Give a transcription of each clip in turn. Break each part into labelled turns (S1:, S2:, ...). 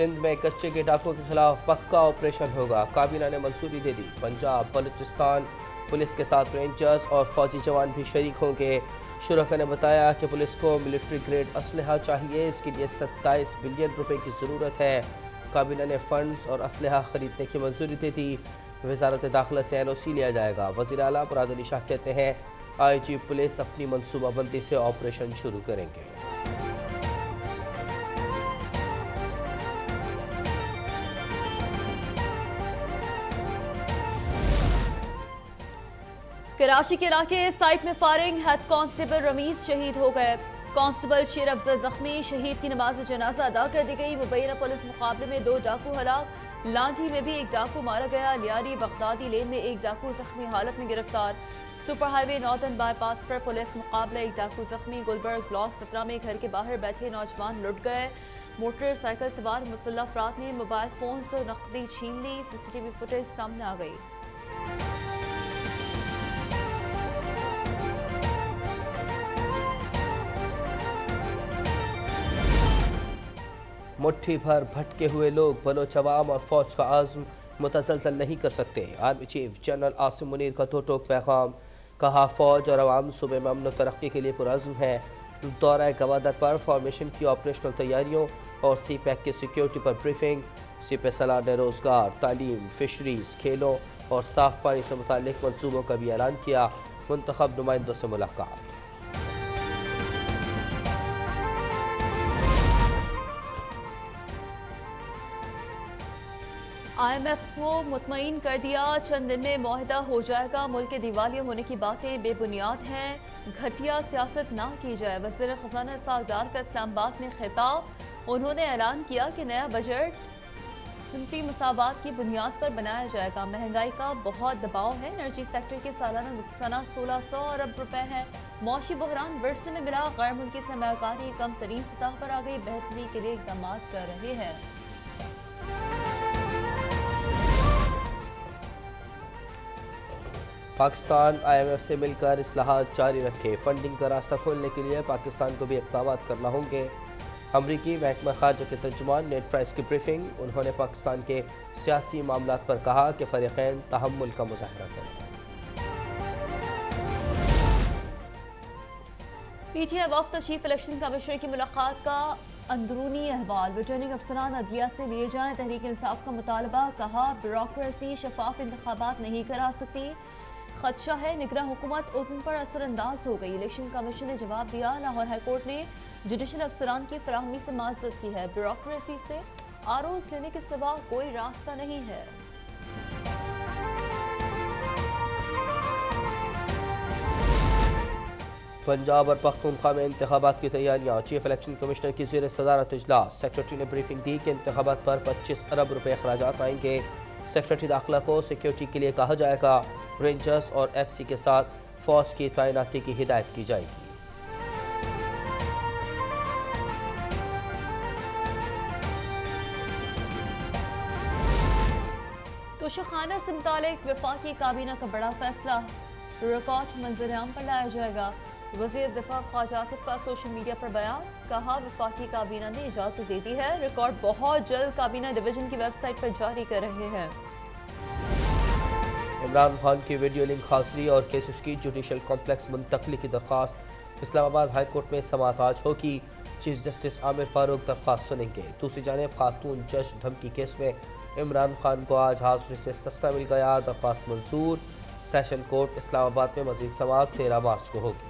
S1: सिंध में कच्चे के डाकुओं के खिलाफ पक्का ऑपरेशन होगा, काबीना ने मंजूरी दे दी। पंजाब बलूचिस्तान पुलिस के साथ रेंजर्स और फौजी जवान भी शरीक होंगे। शुरका ने बताया कि पुलिस को मिलिट्री ग्रेड असलहा चाहिए, इसके लिए 27 बिलियन रुपए की ज़रूरत है। काबीना ने फंड्स और असलहा खरीदने की मंजूरी दे दी। वजारत दाखिला से NOC लिया जाएगा। वज़ीर आला मुराद अली शाह कहते हैं IG पुलिस अपनी मनसूबाबंदी से ऑपरेशन शुरू करेंगे।
S2: कराची के इलाके साइट में फायरिंग, हेड कांस्टेबल रमीज शहीद हो गए। कांस्टेबल शेर अफजल जख्मी, शहीद की नमाज जनाजा अदा कर दी गई। मुबैना पुलिस मुकाबले में 2 डाकू हलाक। लांठी में भी 1 डाकू मारा गया। लियारी बगदादी लेन में 1 डाकू जख्मी हालत में गिरफ्तार। सुपर हाईवे नॉर्दर्न बाईपास पर पुलिस मुकाबला, 1 डाकू जख्मी। गुलबर्ग ब्लॉक 17 में घर के बाहर बैठे नौजवान लुट गए। मोटरसाइकिल सवार मुसल्लह अफराद ने मोबाइल फोन से नकदी छीन ली। CCTV फुटेज सामने आ गई।
S1: मुट्ठी भर भटके हुए लोग बलोच अवाम और फौज का आज़म मुतसलसल नहीं कर सकते। Army chief general Asim Munir का दो टोक पैगाम, कहा फौज और अवाम सूबे में अमन व तरक्की के लिए पुरअज़्म है। दौरा गवादर पर फॉर्मेशन की ऑपरेशनल तैयारियों और CPEC की सिक्योरिटी पर ब्रीफिंग। CP सलाह ने रोज़गार, तालीम, फिशरीज, खेलों और साफ पानी से मुताल्लिक मनसूबों का भी ऐलान किया। मुंतखब नुमाइंदों से मुलाकात।
S2: IMF को मुतमईन कर दिया, चंद दिन में मुआहदा हो जाएगा। मुल्क के दिवालिया होने की बातें बेबुनियाद हैं, घटिया सियासत ना की जाए। वज़ीर ख़ज़ाना इसहाक़ डार का इस्लामाबाद में खिताब। उन्होंने ऐलान किया कि नया बजट सिंफी मसावात की बुनियाद पर बनाया जाएगा। महंगाई का बहुत दबाव है। एनर्जी सेक्टर के सालाना नुकसान 1600 अरब रुपए है। मौशी बहरान विरसे में मिला। गैर मुल्की सरमायाकारी कम तरीन सतह पर आ गई। बेहतरी के लिए इकदाम कर रहे हैं।
S1: पाकिस्तान IMF से मिलकर इस्लाहात जारी रखे। फंडिंग का रास्ता खोलने के लिए पाकिस्तान को भी इक़दाम करना होंगे। अमरीकी महकमा खारजा के तर्जुमान नेट प्राइस की ब्रीफिंग। उन्होंने पाकिस्तान के सियासी मामलात पर कहा कि फ़रीक़ैन तहम्मुल का मुज़ाहरा करें।
S2: PTI वफ़द चीफ इलेक्शन कमिश्नर की मुलाकात का अंदरूनी अहवाल। रिटर्निंग अफसरान अदलिया से लिए जाएं। तहरीक इंसाफ का मुतालबा, कहा ब्यूरोक्रेसी शफाफ इंतखाबात नहीं करा सकती। खदशा है निगरान हुकूमत उन पर असरअंदाज हो गई। इलेक्शन कमीशन ने जवाब दिया। लाहौर हाईकोर्ट ने जुडिशल अफसरान की फराहमी से माजरत की है। ब्यूरोक्रेसी से आरोज लेने के सिवा कोई रास्ता नहीं है।
S1: पंजाब और पख्तूनख्वा में इंतखाबात की तैयारियां। चीफ इलेक्शन कमिश्नर की ज़ेर सदारत इजलास। सेक्रेटरी ने ब्रीफिंग दी कि इंतखाबात पर 25 अरब रुपए अखराजात आएंगे। सेक्रेटरी दाखिला को सिक्योरिटी के लिए कहा जाएगा। रेंजर्स और FC के साथ फौज की तैनाती की हिदायत की जाएगी।
S2: तोशाखाना से मुतालिक वफाकी काबीना का बड़ा फैसला, रिकॉर्ड मंजर-ए-आम पर लाया जाएगा। वज़ीर दिफा ख्वाजा आसिफ का सोशल मीडिया पर बयान, कहा वफाकी काबीना ने इजाज़त दे दी है। रिकॉर्ड बहुत जल्द काबीना डिवीजन की वेबसाइट पर जारी कर रहे हैं।
S1: इमरान खान की वीडियो लिंक हाजिरी और केसेस की जुडिशल कॉम्प्लेक्स मुंतकली की दरख्वास्त। इस्लामाबाद हाई कोर्ट में समाअत आज होगी। चीफ जस्टिस आमिर फारूक दरख्वास्त सुनेंगे। दूसरी जानिब खातून जज धमकी केस में इमरान खान को आज हाजिरी से इस्तिस्ना मिल गया। दरख्वास्त मंजूर। सेशन कोर्ट इस्लामाबाद में मजीद समाअत 13 मार्च को होगी।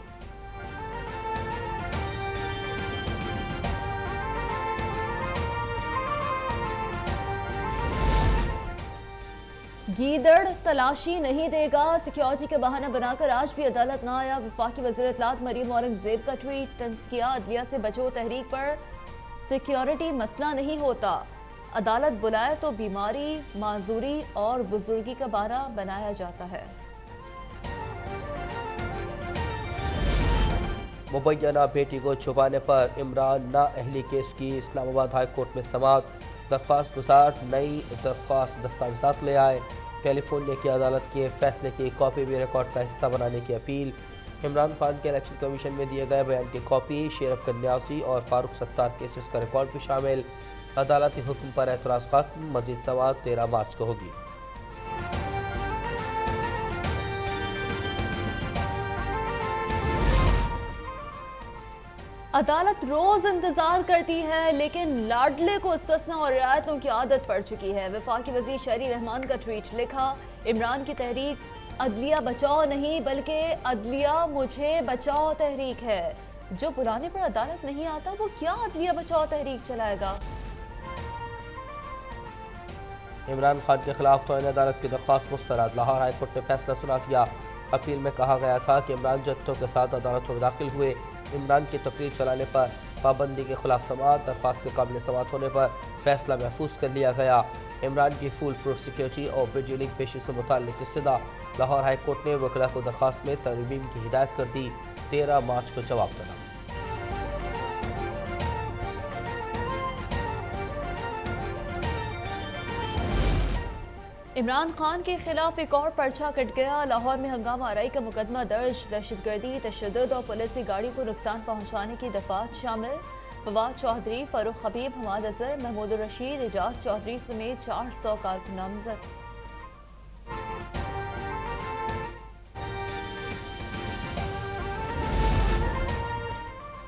S2: गीदड़ तलाशी नहीं देगा, सिक्योरिटी का बहाना बनाकर आज भी अदालत न आया। वफाकी वज़ीर इत्तलात मरीम औरंगजेब का ट्वीट, तंज किया अदलिया से बचो तहरीक पर सिक्योरिटी मसला नहीं होता, अदालत बुलाए तो बीमारी, माजूरी और बुजुर्गी का बहाना बनाया जाता है।
S1: मुबैना बेटी को छुपाने पर इमरान नाअहली केस की इस्लामाबाद हाई कोर्ट में समाअत। दरख्वास्त गुजार नई दरख्वास्त दस्तावेज़ात ले आए। कैलिफोर्निया की अदालत के फैसले की कॉपी भी रिकॉर्ड का हिस्सा बनाने की अपील। इमरान खान के इलेक्शन कमीशन में दिए गए बयान की कॉपी, शेरफ कन्यासी और फारूक सत्तार केसेस का रिकॉर्ड भी शामिल। अदालती हुक्म पर एतराज़ खत्म। मजीद समाअत 13 मार्च को होगी।
S2: अदालत रोज इंतजार करती है, लेकिन लाडले को ससना और रियायतों की आदत पड़ चुकी है। वफाकी वजीर शहरी रहमान का ट्वीट लिखा, इमरान की तहरीक अदलिया बचाओ नहीं बल्कि अदलिया मुझे बचाओ तहरीक है। जो बुलाने पर अदालत नहीं आता वो क्या अदलिया बचाओ तहरीक चलाएगा।
S1: इमरान खान के खिलाफ तौहीन अदालत की दरख्वास्त मुस्तरद। लाहौर हाई कोर्ट ने फैसला सुना दिया। अपील में कहा गया था कि इमरान जत्थों के साथ अदालत में दाखिल हुए। इमरान की तकरीर चलाने पर पाबंदी के खिलाफ समाअत। दरख्वास्त के काबिल समाअत होने पर फैसला महफूज कर लिया गया। इमरान की फुल प्रूफ सिक्योरिटी और वीडियो लिंक पेशी से मुताल्लिक इस्तदा। लाहौर हाई कोर्ट ने वकला को दरख्वास्त में तरमीम की हिदायत कर दी। 13 मार्च को जवाब देना।
S2: इमरान खान के खिलाफ एक और पर्चा कट गया। लाहौर में हंगामा आराई का मुकदमा दर्ज। दहशतगर्दी, तशद्दुद और पुलिस की गाड़ी को नुकसान पहुंचाने की दफात शामिल। फवाद चौधरी, फरूख हबीब, हमाद अजहर, महमूद रशीद, एजाज चौधरी समेत 400 कारकुन नामजद।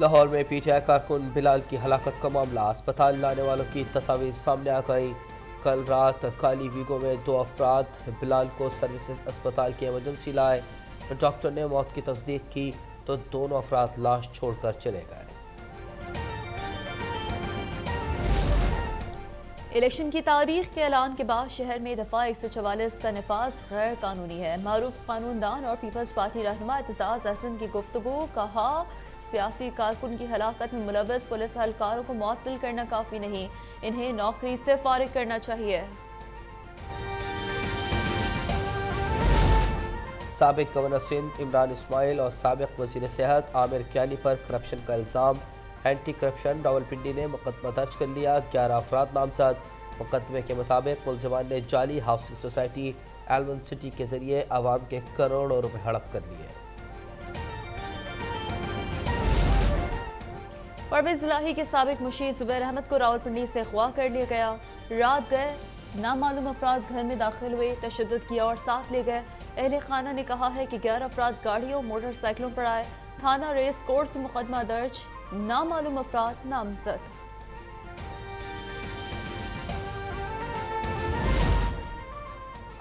S1: लाहौर में पीटीआई कारकुन बिलाल की हलाकत का मामला। अस्पताल लाने वालों की तस्वीर सामने आ गई। कल रात काली वीगो में 2 अफराद बिलाल को सर्विसेज अस्पताल की इमरजेंसी लाए। डॉक्टर ने मौत की तस्दीक की तो दोनों अफराद लाश छोड़कर चले गए।
S2: इलेक्शन की तारीख के ऐलान के बाद शहर में दफा 144 का नफाज गैर कानूनी है। मारूफ कानूनदान और पीपल्स पार्टी रहनुमा एतजाज अहसन की गुफ्तगू। कहा, सियासी कारकुन की हलाकत में मुलव्वस पुलिस एहलकारों को मुअत्तल करना काफ़ी नहीं, इन्हें नौकरी से फारिग करना चाहिए।
S1: साबिक गवर्नर सिंध इमरान इस्माइल और साबिक वजीर सेहत आमिर कियानी पर करप्शन का इल्ज़ाम। एंटी करप्शन रावलपिंडी ने मुकदमा दर्ज कर लिया। 11 अफराद नामजद। मुकदमे के मुताबिक मुलजिमान ने जाली हाउसिंग सोसाइटी एल्वन सिटी के जरिए आवाम के करोड़ों रुपए हड़प कर लिए।
S2: परवेज इलाही के साबिक मुशीर जुबैर अहमद को रावलपिंडी से अगवा कर लिया गया। रात गए नामालूम अफराद घर में दाखिल हुए, तशद्दुद किया और साथ ले गए। अहले खाना ने कहा है कि 11 अफराद गाड़ियों मोटरसाइकिलों पर आए। थाना रेस कोर्स से मुकदमा दर्ज, नामालूम अफराद नामजद।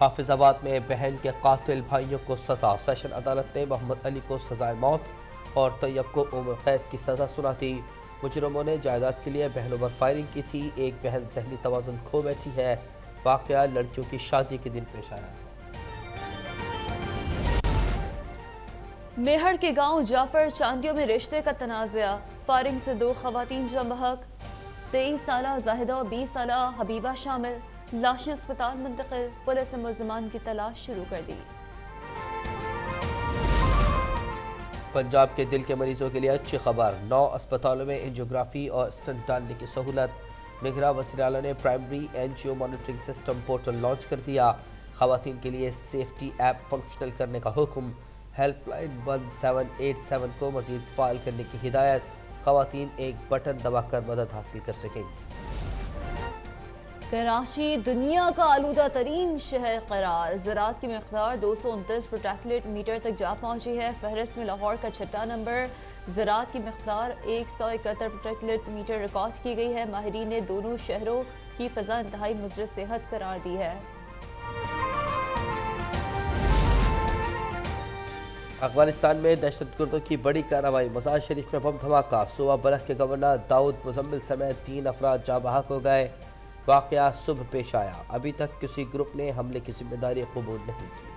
S1: हाफिजाबाद में बहन के कातिल भाइयों को सजा। सेशन अदालत ने मोहम्मद अली को सजाए मौत और तैयब को उम्र कैद की सजा सुना दी। मुजरिमों ने जायदाद के लिए बहनों पर फायरिंग की थी। एक बहन जहनी तवाज़ुन खो बैठी है। वाकया लड़कियों की शादी के दिन पेश आया।
S2: मेहर के गांव जाफर चांदियों में रिश्ते का तनाज़ा। फायरिंग से 2 खवातीन जम बहक। 23 साला जाहिदा और 20 साला हबीबा शामिल। लाशें अस्पताल मुंतकिल। पुलिस ने मुल्ज़िमान की तलाश शुरू कर दी।
S1: पंजाब के दिल के मरीजों के लिए अच्छी खबर। 9 अस्पतालों में एंजियोग्राफी और स्टंट डालने की सहूलत। निगरां वज़ीर आला ने primary NGO monitoring system portal launch कर दिया। खवातीन के लिए सेफ्टी ऐप फंक्शनल करने का हुक्म। हेल्पलाइन 1787 को मज़ीद फ़ाइल करने की हिदायत। खवातीन एक बटन दबाकर मदद हासिल कर सकेंगी।
S2: कराची दुनिया का आलूदा तरीन शहर करार। ज़राअत की मिक़दार 229 प्रोटेक्टेड मीटर तक जा पहुँची है। फहरिस्त में लाहौर का 6वां नंबर। ज़राअत की मिक़दार 171 प्रोटेक्टेड मीटर रिकॉर्ड की गई है। माहिरीन ने दोनों शहरों की फ़ज़ा इंतहाई मुज़र सेहत करार दी है।
S1: अफगानिस्तान में दहशतगर्दों की बड़ी कार्रवाई। मज़ार शरीफ में बम धमाका। सूबा बलख के गवर्नर दाऊद मुजम्मिल समेत 3 अफराद जाँ बहक हो गए। वाक़या सुबह पेश आया। अभी तक किसी ग्रुप ने हमले की जिम्मेदारी कबूल नहीं की।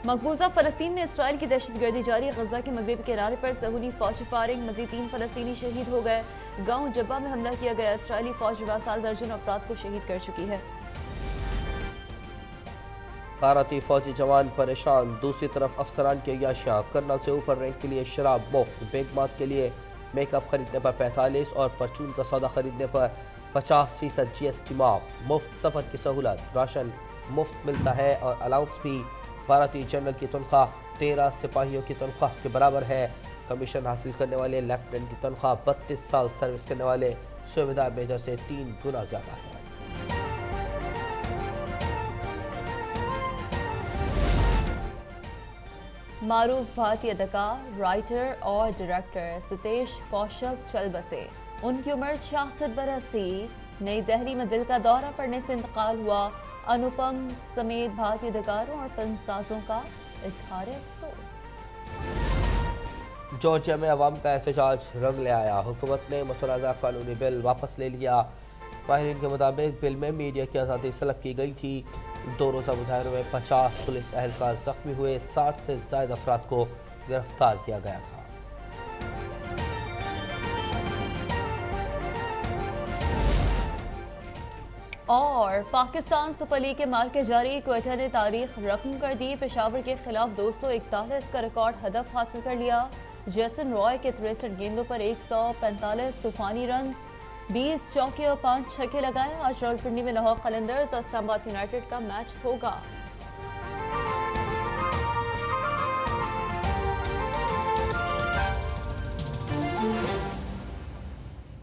S2: मकबूजा फ़लस्तीन में इसराइल की दहशतगर्दी जारी। गजा के मगरबी किनारे पर सहूली फौज फायरिंग। मज़ीद 3 फ़लस्तीनी शहीद हो गए। गाँव जब्बा में हमला किया गया। इसराइली फौज बासाल दर्जन अफराद को शहीद कर चुकी है।
S1: भारतीय फौजी जवान परेशान। दूसरी तरफ अफसरान की अय्याशियाँ। कर्नल से ऊपर रैंक के लिए शराब मुफ्त। बेगमात के लिए मेकअप खरीदने पर 45 और परचून का सौदा खरीदने पर 50% GST माफ, मुफ्त सफ़र की सहूलत, राशन मुफ्त मिलता है और अलाउंस भी। भारतीय जनरल की तनख्वाह 13 सिपाहियों की तनख्वाह के बराबर है। कमीशन हासिल करने वाले लेफ्टिनेंट की तनख्वाह 32 साल सर्विस करने वाले सूबेदार मेजर से 3 गुना ज़्यादा है।
S2: मारूफ भारतीय अदाकार, राइटर और डायरेक्टर सितेश कौशल चल बसे। उनकी उम्र 66 बरस थी। नई दिल्ली में दिल का दौरा पड़ने से इंतकाल हुआ। अनुपम समेत भारतीय अदाकारों और फिल्मसाजों का इजहार अफसोस।
S1: जॉर्जिया में अवाम का एहतजाज रंग ले आया। हुकूमत ने मुतनाज़ा कानूनी बिल वापस ले लिया। माहिरीन के मुताबिक बिल में मीडिया की आज़ादी सलब की गई थी। 2 रोज़ा मुजाहरों में 50 पुलिस एहलकार जख्मी हुए। 60 से ज़ायद अफराद को गिरफ्तार किया गया था।
S2: और पाकिस्तान सुपर लीग के मार्के जारी, क्वेटा ने तारीख रकम कर दी। पेशावर के खिलाफ 241 का रिकॉर्ड हदफ हासिल कर लिया। जेसन रॉय के 63 गेंदों पर 145 तूफानी रन, 20 चौके और 5 छक्के लगाए। आज रावलपिंडी में लाहौर कलंदर्स और इस्लामाबाद यूनाइटेड का मैच होगा।